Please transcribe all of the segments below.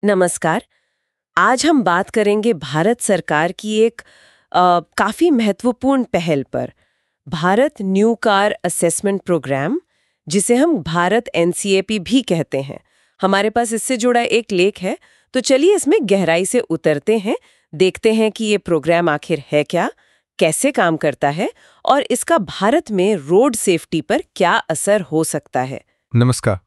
नमस्कार। आज हम बात करेंगे भारत सरकार की एक काफ़ी महत्वपूर्ण पहल पर, Bharat new car assessment programme, जिसे हम भारत एनसीएपी भी कहते हैं। हमारे पास इससे जुड़ा एक लेख है, तो चलिए इसमें गहराई से उतरते हैं, देखते हैं कि ये प्रोग्राम आखिर है क्या, कैसे काम करता है और इसका भारत में रोड सेफ्टी पर क्या असर हो सकता है। नमस्कार।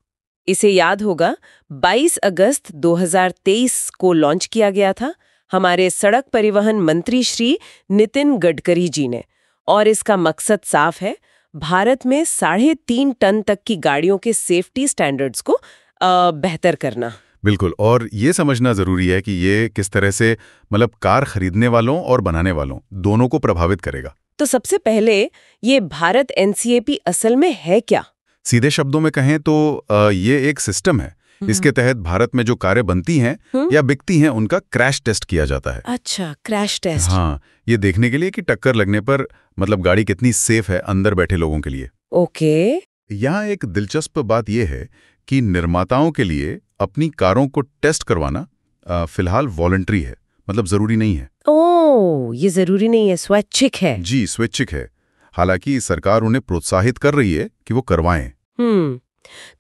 इसे याद होगा 22 अगस्त 2023 को लॉन्च किया गया था हमारे सड़क परिवहन मंत्री श्री नितिन गडकरी जी ने, और इसका मकसद साफ है, भारत में 3.5 टन तक की गाड़ियों के सेफ्टी स्टैंडर्ड्स को बेहतर करना। बिल्कुल, और ये समझना जरूरी है कि ये किस तरह से कार खरीदने वालों और बनाने वालों दोनों को प्रभावित करेगा। तो सबसे पहले ये भारत एनसीएपी असल में है क्या? सीधे शब्दों में कहें तो ये एक सिस्टम है। इसके तहत भारत में जो कारें बनती हैं या बिकती हैं उनका क्रैश टेस्ट किया जाता है। अच्छा, क्रैश टेस्ट। हाँ, ये देखने के लिए कि टक्कर लगने पर गाड़ी कितनी सेफ है अंदर बैठे लोगों के लिए। ओके। यहाँ एक दिलचस्प बात यह है कि निर्माताओं के लिए अपनी कारों को टेस्ट करवाना फिलहाल वॉलंटरी है, जरूरी नहीं है। ओह, ये जरूरी नहीं है, स्वैच्छिक है। जी, स्वैच्छिक है। हालांकि सरकार उन्हें प्रोत्साहित कर रही है कि वो करवाएं।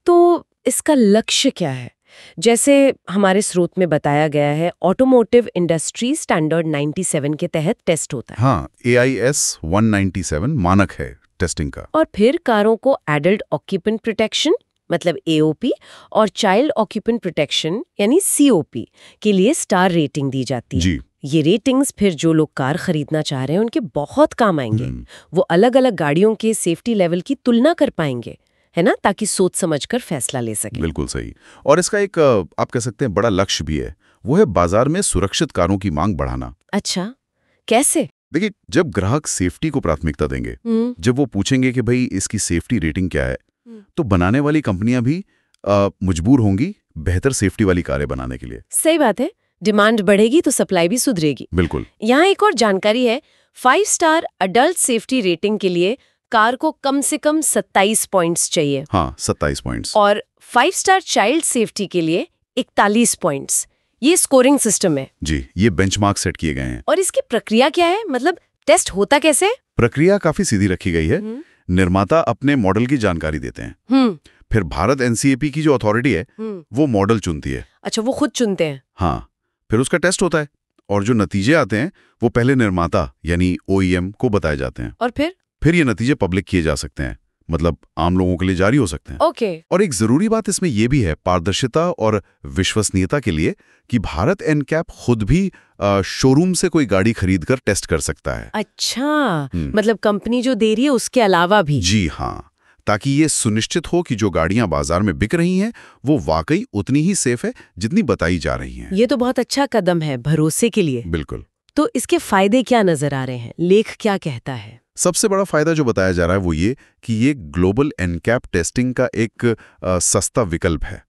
तो इसका लक्ष्य क्या है? जैसे हमारे स्रोत में बताया गया है, ऑटोमोटिव इंडस्ट्री स्टैंडर्ड 97 के तहत टेस्ट होता है। हाँ, AIS 197 मानक है टेस्टिंग का। और फिर कारों को एडल्ट ऑक्यूपेंट प्रोटेक्शन AOP और चाइल्ड ऑक्यूपेंट प्रोटेक्शन COP के लिए स्टार रेटिंग दी जाती है। जी। ये रेटिंग्स फिर जो लोग कार खरीदना चाह रहे हैं उनके बहुत काम आएंगे। वो अलग अलग गाड़ियों के सेफ्टी लेवल की तुलना कर पाएंगे, है ना, ताकि सोच समझकर फैसला ले सके। बिल्कुल सही। और इसका एक आप कह सकते हैं बड़ा लक्ष्य भी है, वो है बाजार में सुरक्षित कारों की मांग बढ़ाना। अच्छा, कैसे? देखिए, जब ग्राहक सेफ्टी को प्राथमिकता देंगे, जब वो पूछेंगे कि भाई इसकी सेफ्टी रेटिंग क्या है, तो बनाने वाली कंपनियां भी मजबूर होंगी बेहतर सेफ्टी वाली कारें बनाने के लिए। सही बात है, डिमांड बढ़ेगी तो सप्लाई भी सुधरेगी। बिल्कुल। यहाँ एक और जानकारी है, 5 स्टार अडल्ट सेफ्टी रेटिंग के लिए कार को कम से कम 27 पॉइंट्स चाहिए। हाँ, 27 पॉइंट्स। और 5 स्टार चाइल्ड सेफ्टी के लिए 41 पॉइंट्स। ये स्कोरिंग सिस्टम है। जी, ये बेंचमार्क सेट किए गए हैं। और इसकी प्रक्रिया क्या है, टेस्ट होता कैसे? प्रक्रिया काफी सीधी रखी गई है। निर्माता अपने मॉडल की जानकारी देते हैं, फिर भारत एनसीएपी की जो अथॉरिटी है वो मॉडल चुनती है। अच्छा, वो खुद चुनते हैं? हाँ, फिर उसका टेस्ट होता है और जो नतीजे आते हैं वो पहले निर्माता यानी OEM को बताए जाते हैं। और फिर ये नतीजे पब्लिक किए जा सकते हैं, आम लोगों के लिए जारी हो सकते हैं। ओके। और एक जरूरी बात इसमें यह भी है, पारदर्शिता और विश्वसनीयता के लिए, कि भारत एनकैप खुद भी शोरूम से कोई गाड़ी खरीद कर टेस्ट कर सकता है। अच्छा, कंपनी जो दे रही है उसके अलावा भी? जी हाँ, ताकि ये सुनिश्चित हो कि जो गाड़ियां बाजार में बिक रही हैं वो वाकई उतनी ही सेफ है जितनी बताई जा रही हैं। ये तो बहुत अच्छा कदम है भरोसे के लिए। बिल्कुल। तो इसके फायदे क्या नजर आ रहे हैं? लेख क्या कहता है? सबसे बड़ा फायदा जो बताया जा रहा है वो ये कि ये ग्लोबल एनकैप टेस्टिंग का एक सस्ता विकल्प है।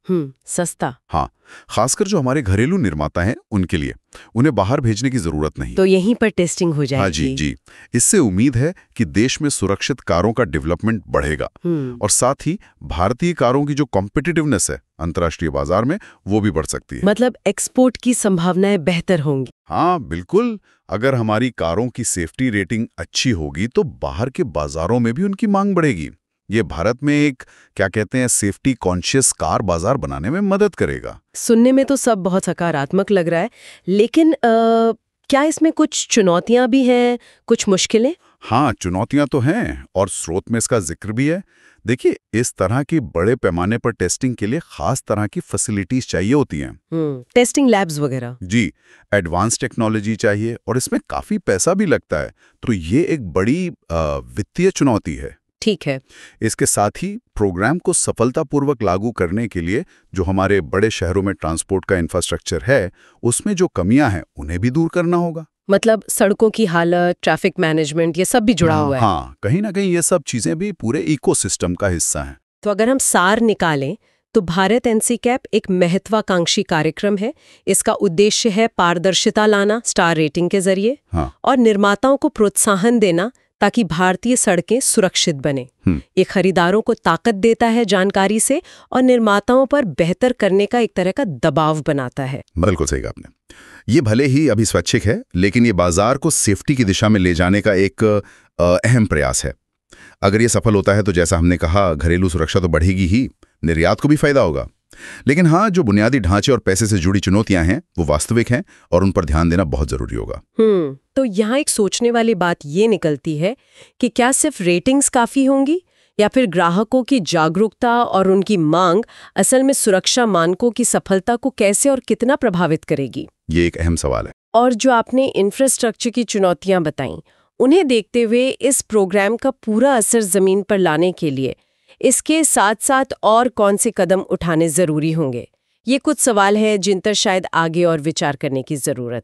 सस्ता? हाँ, खासकर जो हमारे घरेलू निर्माता हैं उनके लिए, उन्हें बाहर भेजने की जरूरत नहीं। तो यहीं पर टेस्टिंग हो जाएगी। हाँ जी जी। इससे उम्मीद है कि देश में सुरक्षित कारों का डेवलपमेंट बढ़ेगा और साथ ही भारतीय कारों की जो कॉम्पिटिटिवनेस है अंतर्राष्ट्रीय बाजार में वो भी बढ़ सकती है। एक्सपोर्ट की संभावनाएं बेहतर होंगी। हाँ बिल्कुल, अगर हमारी कारों की सेफ्टी रेटिंग अच्छी होगी तो बाहर के बाजारों में भी उनकी मांग बढ़ेगी। ये भारत में एक क्या कहते हैं सेफ्टी कॉन्शियस कार बाजार बनाने में मदद करेगा। सुनने में तो सब बहुत सकारात्मक लग रहा है, लेकिन क्या इसमें कुछ चुनौतियां भी हैं, कुछ मुश्किलें? हाँ, चुनौतियां तो हैं और स्रोत में इसका जिक्र भी है। देखिए, इस तरह की बड़े पैमाने पर टेस्टिंग के लिए खास तरह की फैसिलिटीज चाहिए होती हैं। टेस्टिंग लैब्स वगैरह? जी, एडवांस टेक्नोलॉजी चाहिए और इसमें काफी पैसा भी लगता है, तो ये एक बड़ी वित्तीय चुनौती है। ठीक है। इसके साथ ही प्रोग्राम को सफलतापूर्वक लागू करने के लिए जो हमारे बड़े शहरों में ट्रांसपोर्ट का इंफ्रास्ट्रक्चर है उसमें जो कमियां हैं उन्हें भी दूर करना होगा। सड़कों की हालत, ट्रैफिक मैनेजमेंट, ये सब भी जुड़ा हुआ है। हाँ, कहीं ना कहीं ये सब चीजें भी पूरे इकोसिस्टम का हिस्सा हैं। तो अगर हम सार निकालें तो भारत एनसीकैप एक महत्वाकांक्षी कार्यक्रम है। इसका उद्देश्य है पारदर्शिता लाना स्टार रेटिंग के जरिए, और निर्माताओं को प्रोत्साहन देना ताकि भारतीय सड़कें सुरक्षित बने। ये खरीदारों को ताकत देता है जानकारी से और निर्माताओं पर बेहतर करने का एक तरह का दबाव बनाता है। बिल्कुल सही कहा आपने। ये भले ही अभी स्वैच्छिक है, लेकिन ये बाजार को सेफ्टी की दिशा में ले जाने का एक अहम प्रयास है। अगर ये सफल होता है तो जैसा हमने कहा, घरेलू सुरक्षा तो बढ़ेगी ही, निर्यात को भी फायदा होगा। लेकिन हाँ, जो बुनियादी ढांचे और पैसे से जुड़ी चुनौतियां हैं वो वास्तविक हैं और उन पर ध्यान देना बहुत जरूरी होगा। तो यहाँ एक सोचने वाली बात ये निकलती है कि क्या सिर्फ रेटिंग्स काफी होंगी या फिर ग्राहकों की जागरूकता और उनकी मांग असल में सुरक्षा मानकों की सफलता को कैसे और कितना प्रभावित करेगी? ये एक अहम सवाल है। और जो आपने इंफ्रास्ट्रक्चर की चुनौतियां बताई, उन्हें देखते हुए इस प्रोग्राम का पूरा असर जमीन पर लाने के लिए इसके साथ साथ और कौन से कदम उठाने जरूरी होंगे? ये कुछ सवाल है जिन पर शायद आगे और विचार करने की जरूरत